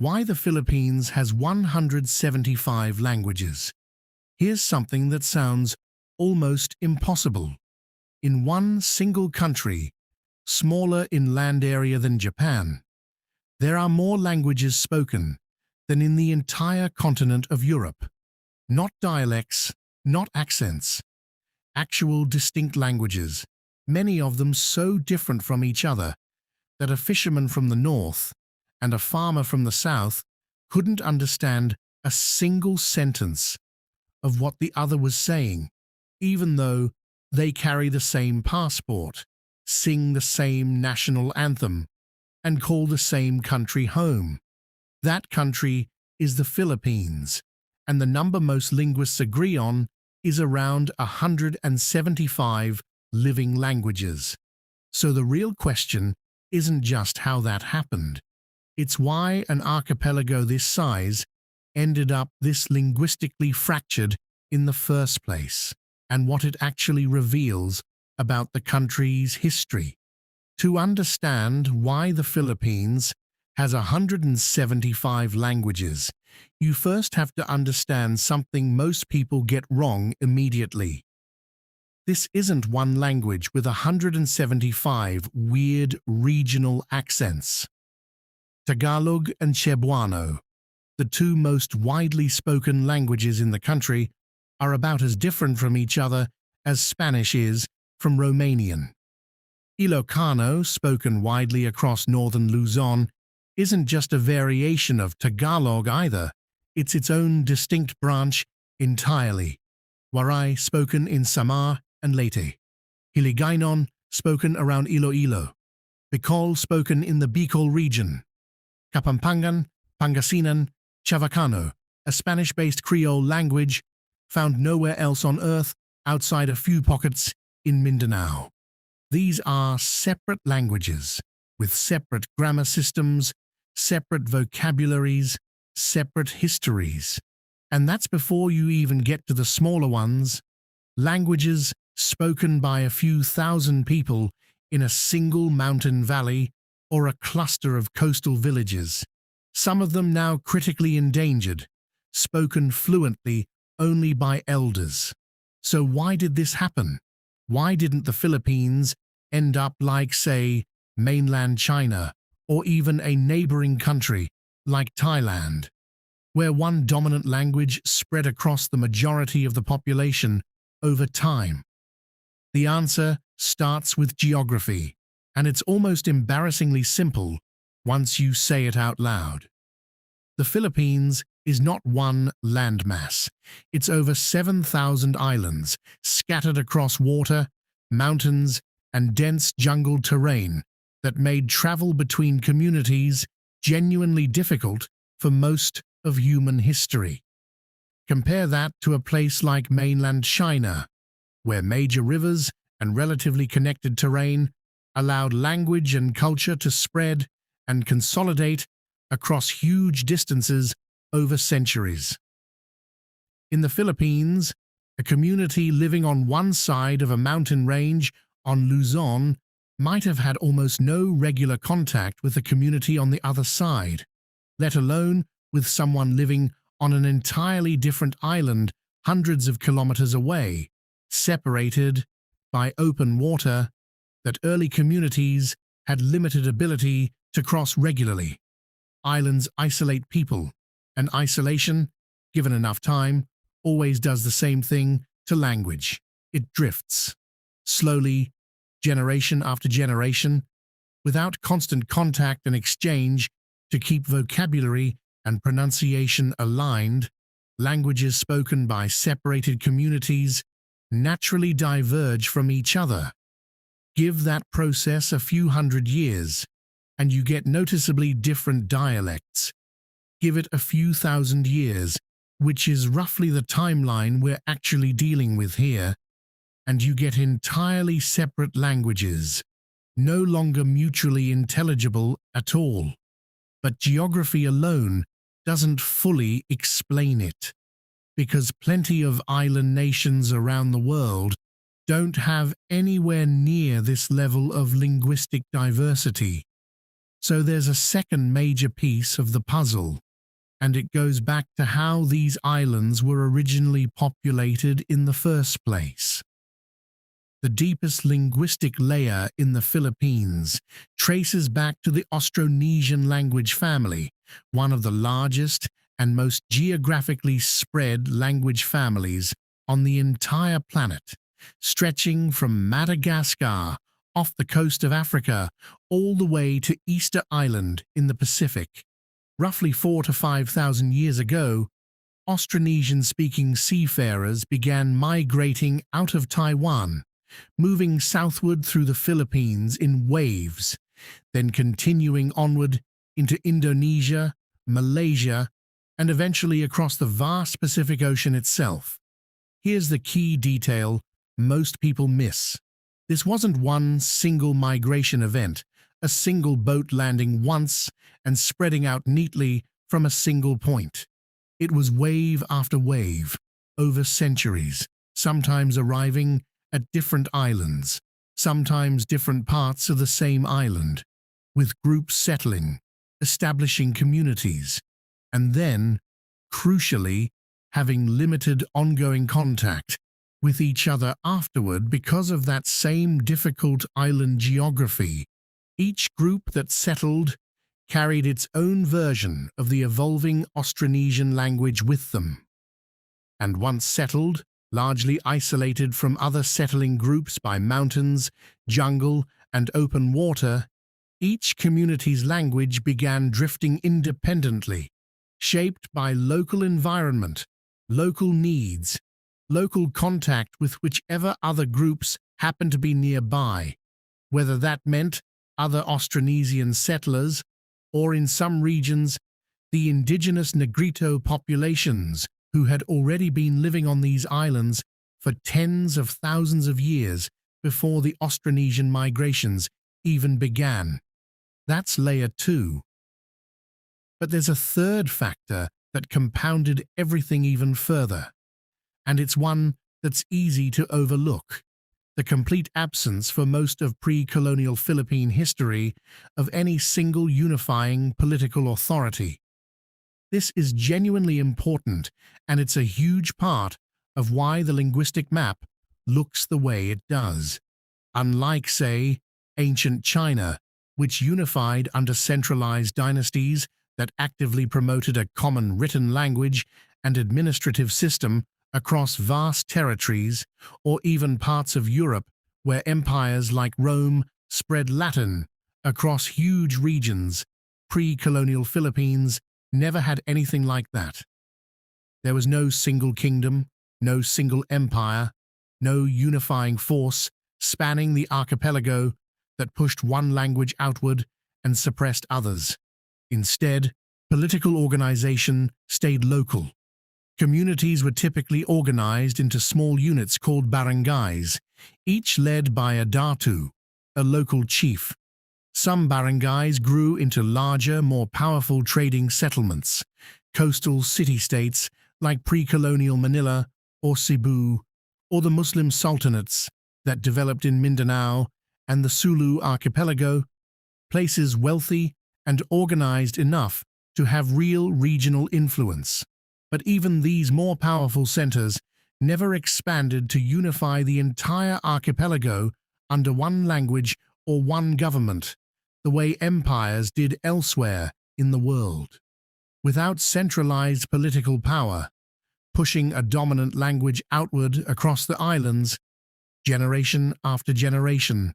Why the Philippines has 175 languages. Here's something that sounds almost impossible. In one single country, smaller in land area than Japan, there are more languages spoken than in the entire continent of Europe. Not dialects, not accents. Actual distinct languages, many of them so different from each other that a fisherman from the north and a farmer from the south couldn't understand a single sentence of what the other was saying, even though they carry the same passport, sing the same national anthem, and call the same country home. That country is the Philippines, and the number most linguists agree on is around 175 living languages. So the real question isn't just how that happened. It's why an archipelago this size ended up this linguistically fractured in the first place, and what it actually reveals about the country's history. To understand why the Philippines has 175 languages, you first have to understand something most people get wrong immediately. This isn't one language with 175 weird regional accents. Tagalog and Cebuano, the two most widely spoken languages in the country, are about as different from each other as Spanish is from Romanian. Ilocano, spoken widely across northern Luzon, isn't just a variation of Tagalog either, it's its own distinct branch entirely. Waray, spoken in Samar and Leyte. Hiligaynon, spoken around Iloilo. Bikol, spoken in the Bikol region. Kapampangan, Pangasinan, Chavacano, a Spanish-based Creole language found nowhere else on Earth outside a few pockets in Mindanao. These are separate languages, with separate grammar systems, separate vocabularies, separate histories. And that's before you even get to the smaller ones, languages spoken by a few thousand people in a single mountain valley or a cluster of coastal villages, some of them now critically endangered, spoken fluently only by elders. So why did this happen? Why didn't the Philippines end up like, say, mainland China, or even a neighboring country like Thailand, where one dominant language spread across the majority of the population over time? The answer starts with geography, and it's almost embarrassingly simple once you say it out loud. The Philippines is not one landmass. It's over 7,000 islands scattered across water, mountains, and dense jungle terrain that made travel between communities genuinely difficult for most of human history. Compare that to a place like mainland China, where major rivers and relatively connected terrain allowed language and culture to spread and consolidate across huge distances over centuries. In the Philippines, a community living on one side of a mountain range on Luzon might have had almost no regular contact with the community on the other side, let alone with someone living on an entirely different island hundreds of kilometers away, separated by open water that early communities had limited ability to cross regularly. Islands isolate people, and isolation, given enough time, always does the same thing to language. It drifts, slowly, generation after generation, without constant contact and exchange to keep vocabulary and pronunciation aligned. Languages spoken by separated communities naturally diverge from each other. Give that process a few hundred years, and you get noticeably different dialects. Give it a few thousand years, which is roughly the timeline we're actually dealing with here, and you get entirely separate languages, no longer mutually intelligible at all. But geography alone doesn't fully explain it, because plenty of island nations around the world don't have anywhere near this level of linguistic diversity. So there's a second major piece of the puzzle, and it goes back to how these islands were originally populated in the first place. The deepest linguistic layer in the Philippines traces back to the Austronesian language family, one of the largest and most geographically spread language families on the entire planet, stretching from Madagascar off the coast of Africa all the way to Easter Island in the Pacific. Roughly 4,000 to 5,000 years ago, Austronesian-speaking seafarers began migrating out of Taiwan, moving southward through the Philippines in waves, then continuing onward into Indonesia, Malaysia, and eventually across the vast Pacific Ocean itself. Here's the key detail most people miss. This wasn't one single migration event, a single boat landing once and spreading out neatly from a single point. It was wave after wave, over centuries, sometimes arriving at different islands, sometimes different parts of the same island, with groups settling, establishing communities, and then, crucially, having limited ongoing contact with each other afterward because of that same difficult island geography. Each group that settled carried its own version of the evolving Austronesian language with them. And once settled, largely isolated from other settling groups by mountains, jungle, and open water, each community's language began drifting independently, shaped by local environment, local needs, local contact with whichever other groups happened to be nearby, whether that meant other Austronesian settlers, or in some regions, the indigenous Negrito populations who had already been living on these islands for tens of thousands of years before the Austronesian migrations even began. That's layer 2. But there's a third factor that compounded everything even further, and it's one that's easy to overlook: the complete absence for most of pre-colonial Philippine history of any single unifying political authority. This is genuinely important, and it's a huge part of why the linguistic map looks the way it does. Unlike, say, ancient China, which unified under centralized dynasties that actively promoted a common written language and administrative system across vast territories, or even parts of Europe where empires like Rome spread Latin across huge regions, pre-colonial Philippines never had anything like that. There was no single kingdom, no single empire, no unifying force spanning the archipelago that pushed one language outward and suppressed others. Instead, political organization stayed local. Communities were typically organized into small units called barangays, each led by a datu, a local chief. Some barangays grew into larger, more powerful trading settlements, coastal city-states like pre-colonial Manila or Cebu, or the Muslim sultanates that developed in Mindanao and the Sulu archipelago, places wealthy and organized enough to have real regional influence. But even these more powerful centers never expanded to unify the entire archipelago under one language or one government, the way empires did elsewhere in the world. Without centralized political power, pushing a dominant language outward across the islands, generation after generation,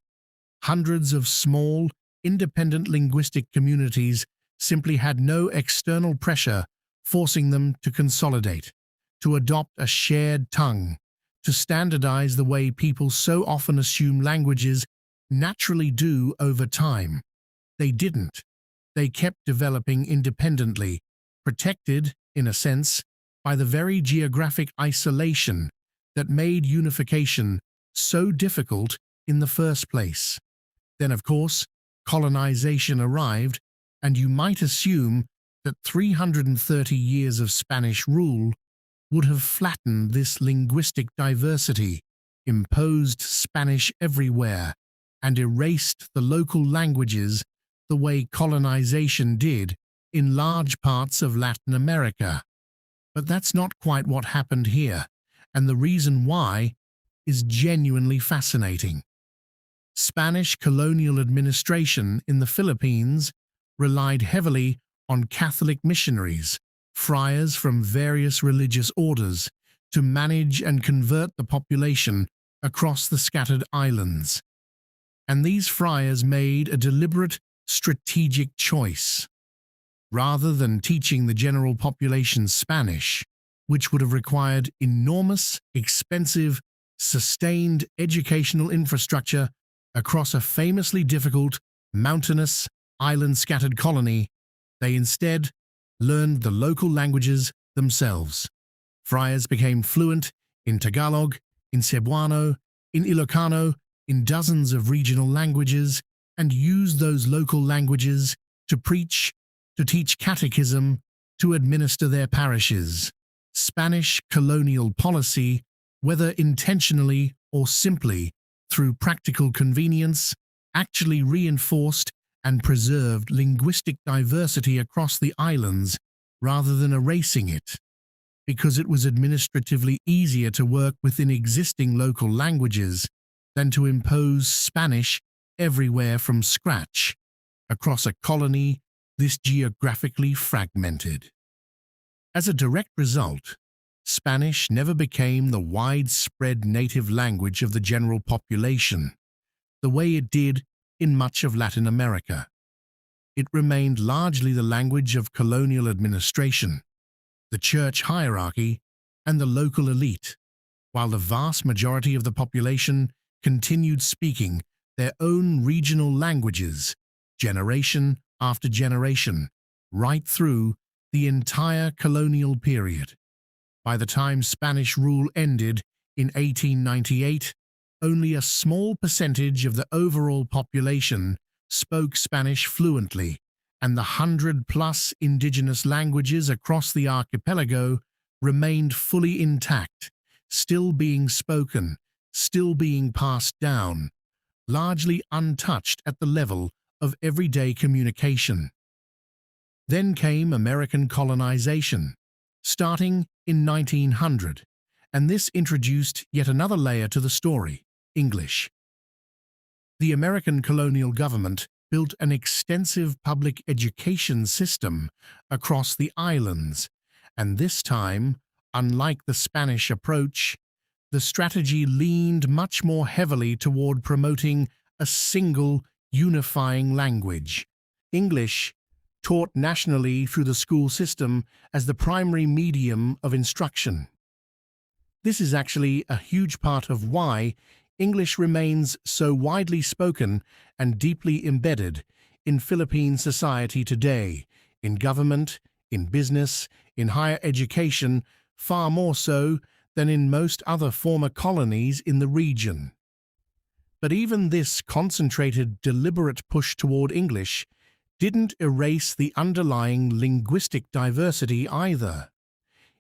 hundreds of small, independent linguistic communities simply had no external pressure forcing them to consolidate, to adopt a shared tongue, to standardize the way people so often assume languages naturally do over time. They didn't. They kept developing independently, protected, in a sense, by the very geographic isolation that made unification so difficult in the first place. Then, of course, colonization arrived, and you might assume that 330 years of Spanish rule would have flattened this linguistic diversity, imposed Spanish everywhere, and erased the local languages the way colonization did in large parts of Latin America. But that's not quite what happened here, and the reason why is genuinely fascinating. Spanish colonial administration in the Philippines relied heavily on Catholic missionaries, friars from various religious orders, to manage and convert the population across the scattered islands. And these friars made a deliberate, strategic choice. Rather than teaching the general population Spanish, which would have required enormous, expensive, sustained educational infrastructure across a famously difficult, mountainous, island-scattered colony, they instead learned the local languages themselves. Friars became fluent in Tagalog, in Cebuano, in Ilocano, in dozens of regional languages, and used those local languages to preach, to teach catechism, to administer their parishes. Spanish colonial policy, whether intentionally or simply through practical convenience, actually reinforced and preserved linguistic diversity across the islands rather than erasing it, because it was administratively easier to work within existing local languages than to impose Spanish everywhere from scratch across a colony this geographically fragmented. As a direct result, Spanish never became the widespread native language of the general population, the way it did in much of Latin America. It remained largely the language of colonial administration, the church hierarchy, and the local elite, while the vast majority of the population continued speaking their own regional languages, generation after generation, right through the entire colonial period. By the time Spanish rule ended in 1898, only a small percentage of the overall population spoke Spanish fluently, and the 100+ indigenous languages across the archipelago remained fully intact, still being spoken, still being passed down, largely untouched at the level of everyday communication. Then came American colonization, starting in 1900, and this introduced yet another layer to the story: English. The American colonial government built an extensive public education system across the islands, and this time, unlike the Spanish approach, the strategy leaned much more heavily toward promoting a single, unifying language. English, taught nationally through the school system as the primary medium of instruction. This is actually a huge part of why English remains so widely spoken and deeply embedded in Philippine society today, in government, in business, in higher education, far more so than in most other former colonies in the region. But even this concentrated, deliberate push toward English didn't erase the underlying linguistic diversity either.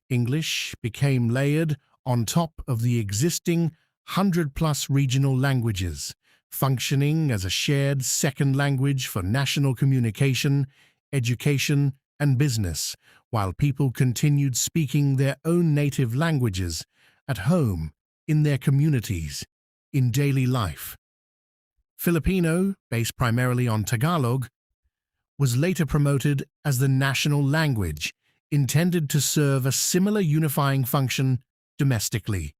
English became layered on top of the existing 100+ regional languages, functioning as a shared second language for national communication, education, and business, while people continued speaking their own native languages at home, in their communities, in daily life. Filipino, based primarily on Tagalog, was later promoted as the national language, intended to serve a similar unifying function domestically.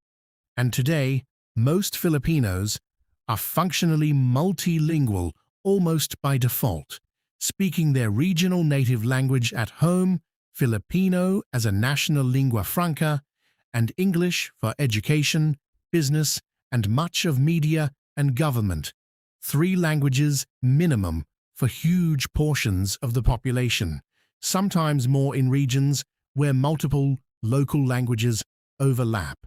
And today, most Filipinos are functionally multilingual almost by default, speaking their regional native language at home, Filipino as a national lingua franca, and English for education, business, and much of media and government. 3 languages minimum for huge portions of the population, sometimes more in regions where multiple local languages overlap.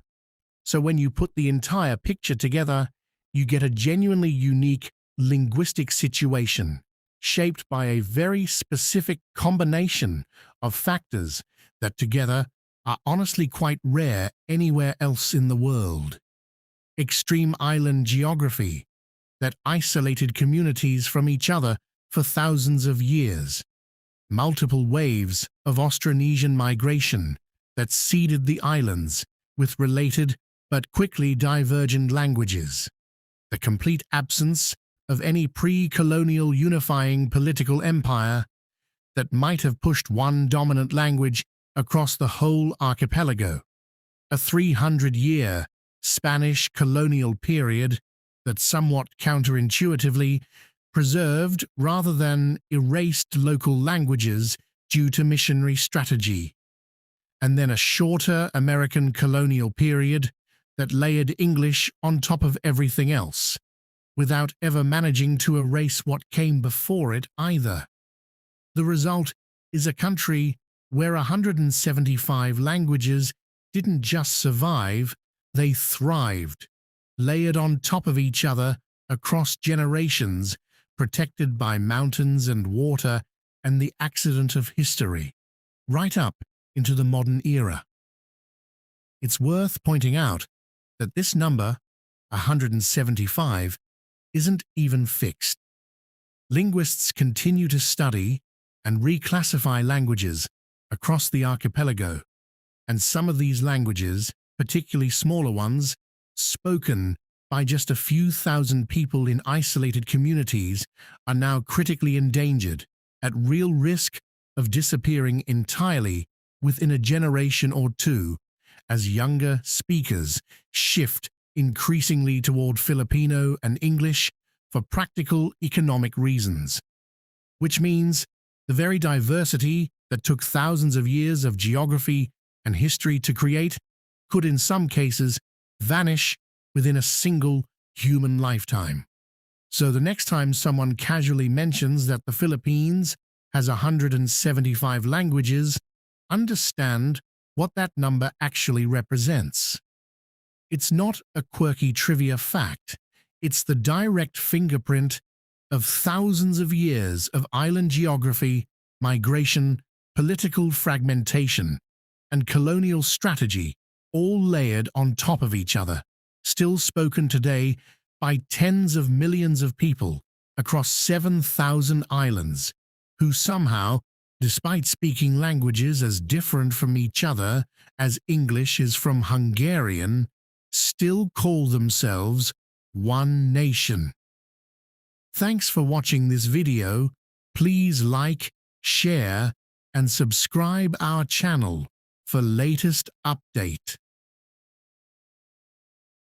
So when you put the entire picture together, you get a genuinely unique linguistic situation, shaped by a very specific combination of factors that together are honestly quite rare anywhere else in the world. Extreme island geography that isolated communities from each other for thousands of years. Multiple waves of Austronesian migration that seeded the islands with related but quickly divergent languages. The complete absence of any pre-colonial unifying political empire that might have pushed one dominant language across the whole archipelago. A 300-year Spanish colonial period that somewhat counterintuitively preserved rather than erased local languages due to missionary strategy. And then a shorter American colonial period that layered English on top of everything else, without ever managing to erase what came before it either. The result is a country where 175 languages didn't just survive, they thrived, layered on top of each other across generations, protected by mountains and water and the accident of history, right up into the modern era. It's worth pointing out that this number, 175, isn't even fixed. Linguists continue to study and reclassify languages across the archipelago, and some of these languages, particularly smaller ones, spoken by just a few thousand people in isolated communities, are now critically endangered, at real risk of disappearing entirely within a generation or two, as younger speakers shift increasingly toward Filipino and English for practical economic reasons. Which means the very diversity that took thousands of years of geography and history to create could in some cases vanish within a single human lifetime. So the next time someone casually mentions that the Philippines has 175 languages, understand what that number actually represents. It's not a quirky trivia fact. It's the direct fingerprint of thousands of years of island geography, migration, political fragmentation, and colonial strategy, all layered on top of each other, still spoken today by tens of millions of people across 7,000 islands, who somehow, despite speaking languages as different from each other as English is from Hungarian, still call themselves one nation. Thanks for watching this video. Please like, share, and subscribe our channel for latest update.